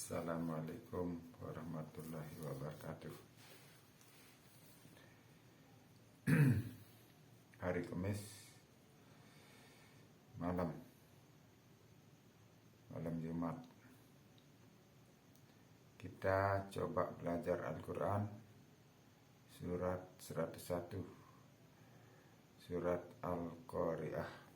Assalamualaikum warahmatullahi wabarakatuh. Hari Kamis malam Jumat, kita coba belajar Al-Quran surat 101, surat Al-Qari'ah.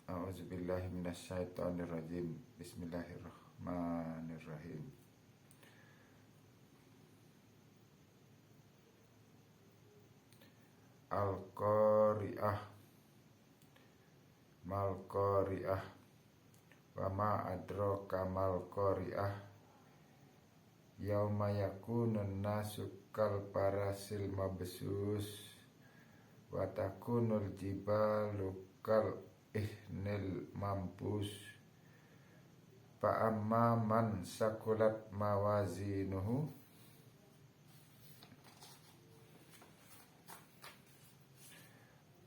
A'udzubillahi minasyaitonirrajim. Bismillahirrahmanirrahim. Al-Qari'ah. Mal Qari'ah. Wa ma adraka mal Qari'ah. Yauma yakunun nasu kal parasil mabsus. Wa takunul jibalu kal ihnil mampus. Fa amma man sakulat mawazinuhu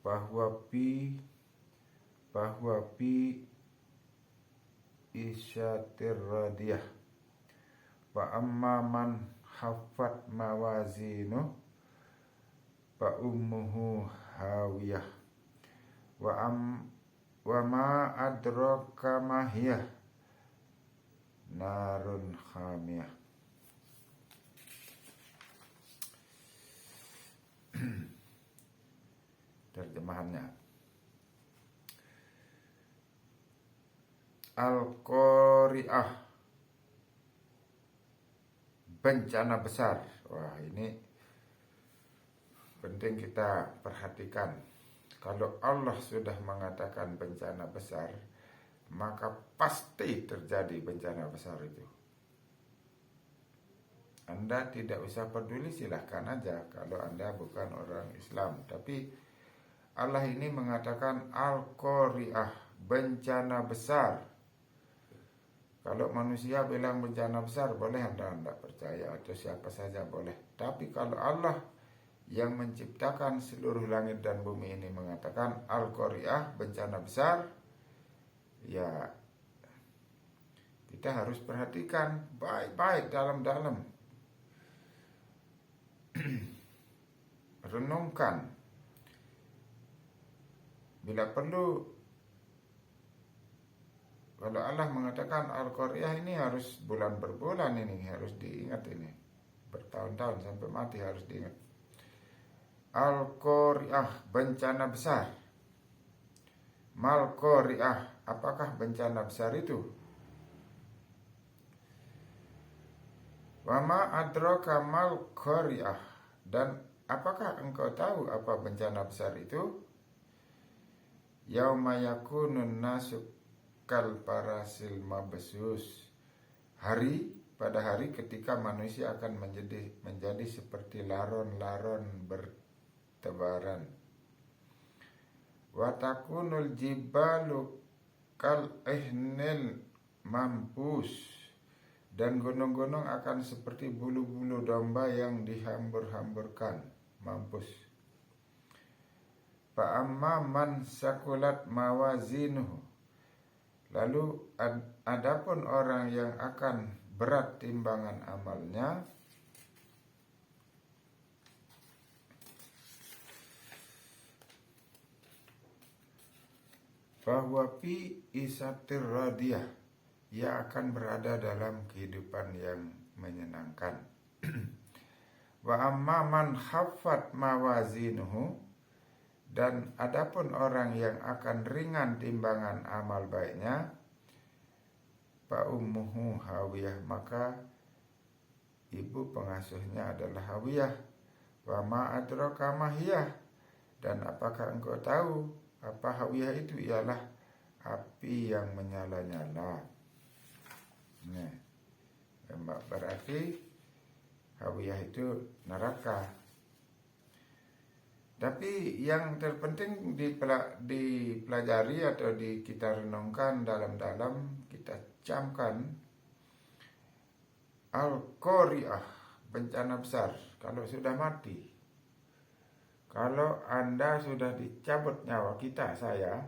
bahwa pi isyatir radiyah. Fa amma man haffat mawazinuhu fa ummuhu hawiyah. Wa ma adraka ma hiya narun hamiyah. Terjemahannya, Al-Qari'ah, bencana besar. Wah, ini penting kita perhatikan. Kalau Allah sudah mengatakan bencana besar, maka pasti terjadi bencana besar itu. Anda tidak usah peduli, silahkan aja kalau Anda bukan orang Islam. Tapi Allah ini mengatakan Al-Qari'ah, bencana besar. Kalau manusia bilang bencana besar, boleh Anda percaya, atau siapa saja boleh. Tapi kalau Allah yang menciptakan seluruh langit dan bumi ini mengatakan Al-Qari'ah, bencana besar, ya kita harus perhatikan baik-baik, dalam-dalam. Renungkan. Bila perlu, kalau Allah mengatakan Al-Qari'ah ini harus bulan berbulan, ini harus diingat, ini bertahun-tahun sampai mati harus diingat. Al-Qari'ah, bencana besar. Mal Qari'ah, apakah bencana besar itu? Wa ma adraka mal Qari'ah, dan apakah engkau tahu apa bencana besar itu? Yauma yakunun nasu kal parasil mabsus. Pada hari ketika manusia akan menjadi seperti laron-laron bertebaran. Wa takunul jibalu kal ihnil mampus, dan gunung-gunung akan seperti bulu-bulu domba yang dihambur-hamburkan, mampus. Fa amma man sakulat mawazinuhu, lalu adapun orang yang akan berat timbangan amalnya, bahwa fi isatir radiyah, ia akan berada dalam kehidupan yang menyenangkan. Wa amma man khaffat mawazinuhu, dan adapun orang yang akan ringan timbangan amal baiknya, fa ummuhu hawiyah, maka ibu pengasuhnya adalah hawiyah. Wa ma adraka ma hiya, dan apakah engkau tahu apa hawiyah itu? Ialah api yang menyala-nyala. Nah, berarti hawiyah itu neraka. Tapi yang terpenting dipelajari atau kita renungkan dalam-dalam, kita camkan Al-Qari'ah, bencana besar. Kalau sudah mati, kalau Anda sudah dicabut nyawa, saya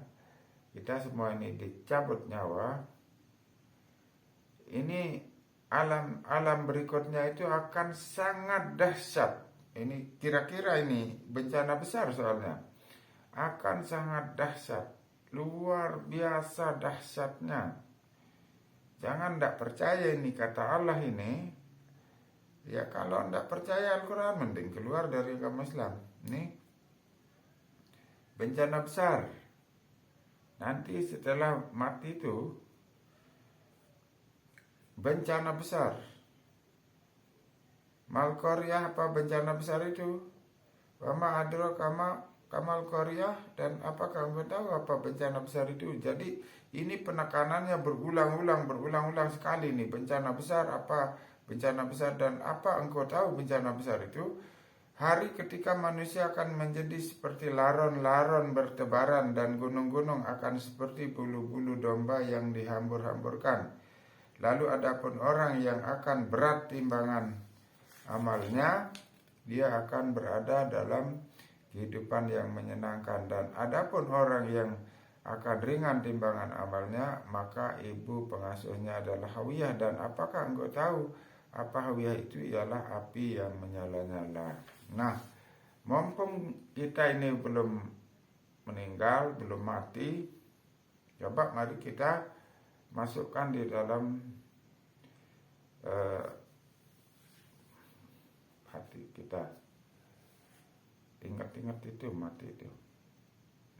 kita semua ini dicabut nyawa, ini alam berikutnya itu akan sangat dahsyat. Ini kira-kira ini bencana besar soalnya. Akan sangat dahsyat, luar biasa dahsyatnya. Jangan tidak percaya ini kata Allah ini. Ya kalau tidak percaya Al-Quran, mending keluar dari agama Islam. Ini bencana besar. Nanti setelah mati itu bencana besar. Mal Qaryah, apa bencana besar itu? Wama adro kamal Qaryah, dan apakah kamu tahu apa bencana besar itu? Jadi ini penekanannya berulang-ulang sekali nih. Bencana besar apa? Bencana besar, dan apa engkau tahu bencana besar itu? Hari ketika manusia akan menjadi seperti laron-laron bertebaran, dan gunung-gunung akan seperti bulu-bulu domba yang dihambur-hamburkan. Lalu adapun orang yang akan berat timbangan amalnya, dia akan berada dalam kehidupan yang menyenangkan. Dan adapun orang yang akan ringan timbangan amalnya, maka ibu pengasuhnya adalah hawiyah. Dan apakah engkau tahu apa hawiyah itu? Ialah api yang menyala-nyala. Nah, mumpung kita ini belum meninggal, belum mati, coba mari kita masukkan di dalam hati kita. Ingat-ingat itu mati itu.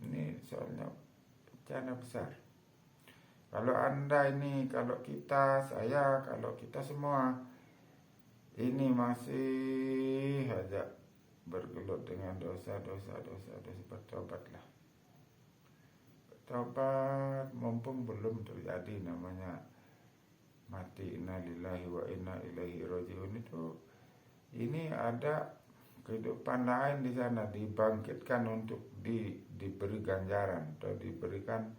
Ini soalnya bencana besar. Kalau Anda ini, kalau kita, saya, kalau kita semua ini masih aja bergelut dengan dosa, bertobatlah. Bertobat mumpung belum terjadi namanya mati. Innalillahi wa inna ilaihi rajiun itu. Ini ada kehidupan lain di sana, dibangkitkan untuk diberi ganjaran atau diberikan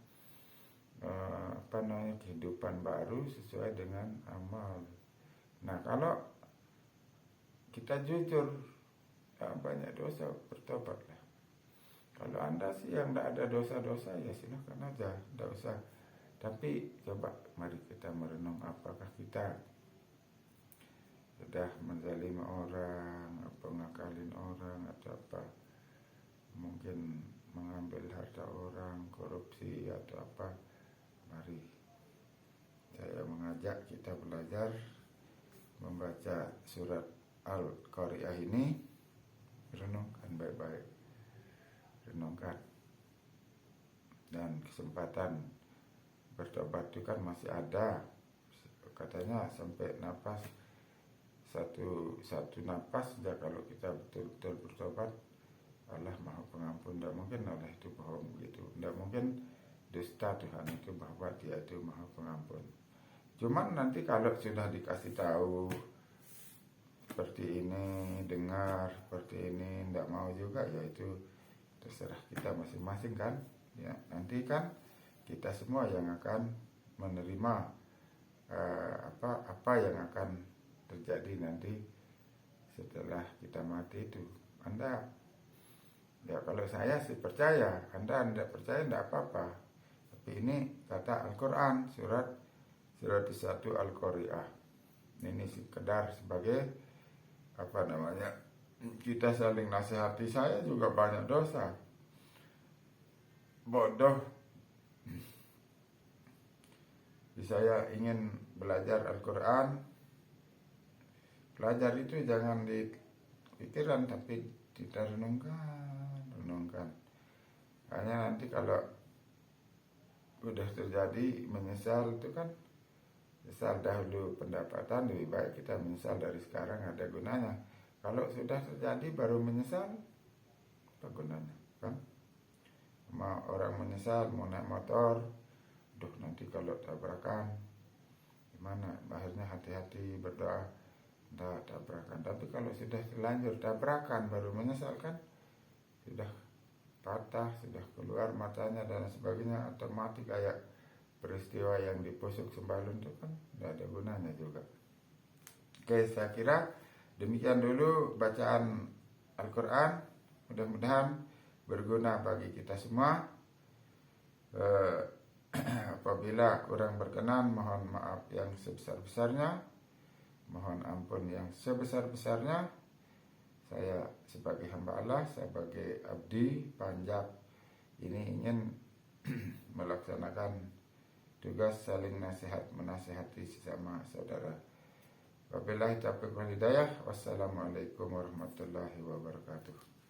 kehidupan baru sesuai dengan amal. Nah, kalau kita jujur, banyak dosa, bertobatlah. Kalau Anda sih yang tidak ada dosa-dosa, ya silahkan aja, tidak usah. Tapi coba mari kita merenung, apakah kita sudah menzalimi orang, apa ngakalin orang, atau apa mungkin mengambil harta orang, korupsi atau apa. Mari saya mengajak kita belajar membaca surat Al-Qaryah ini. Renungkan baik-baik, renungkan. Dan kesempatan bertobat itu kan masih ada. Katanya sampai napas satu napas saja kalau kita betul-betul bertobat, Allah Maha Pengampun. Tidak mungkin Allah itu bohong begitu. Tidak mungkin dusta Tuhan itu bahwa Dia itu Maha Pengampun. Cuman nanti kalau sudah dikasih tahu seperti ini, dengar seperti ini, tidak mau juga, ya itu terserah kita masing-masing kan. Ya, nanti kan kita semua yang akan menerima apa yang akan terjadi nanti setelah kita mati itu. Anda, ya kalau saya sih percaya, Anda tidak percaya tidak apa-apa. Tapi ini kata Al-Quran, surat 1 Al-Qaryah. Ini sekedar sebagai kita saling nasihati. Saya juga banyak dosa, bodoh. Saya ingin belajar Al-Quran. Belajar itu jangan di pikiran, tapi kita renungkan. Hanya nanti kalau udah terjadi menyesal itu kan, menyesal dahulu pendapatan, lebih baik kita menyesal dari sekarang, ada gunanya. Kalau sudah terjadi baru menyesal, apa gunanya kan? Orang menyesal mau naik motor, nanti kalau tabrakan gimana? Akhirnya hati-hati, berdoa tidak tabrakan. Tapi kalau sudah terlanjur tabrakan baru menyesal kan, sudah patah, sudah keluar matanya dan sebagainya, atau mati kayak peristiwa yang di Pusuk Sembalun itu kan tidak ada gunanya juga. Oke, saya kira demikian dulu bacaan Al-Quran. Mudah-mudahan berguna bagi kita semua. Eh, Apabila kurang berkenan, mohon maaf yang sebesar-besarnya, mohon ampun yang sebesar-besarnya. Saya sebagai hamba Allah, sebagai abdi panjat ini ingin melaksanakan tugas saling nasihat menasihati sesama saudara. Wabillahi taufiq wal hidayah. Wassalamualaikum warahmatullahi wabarakatuh.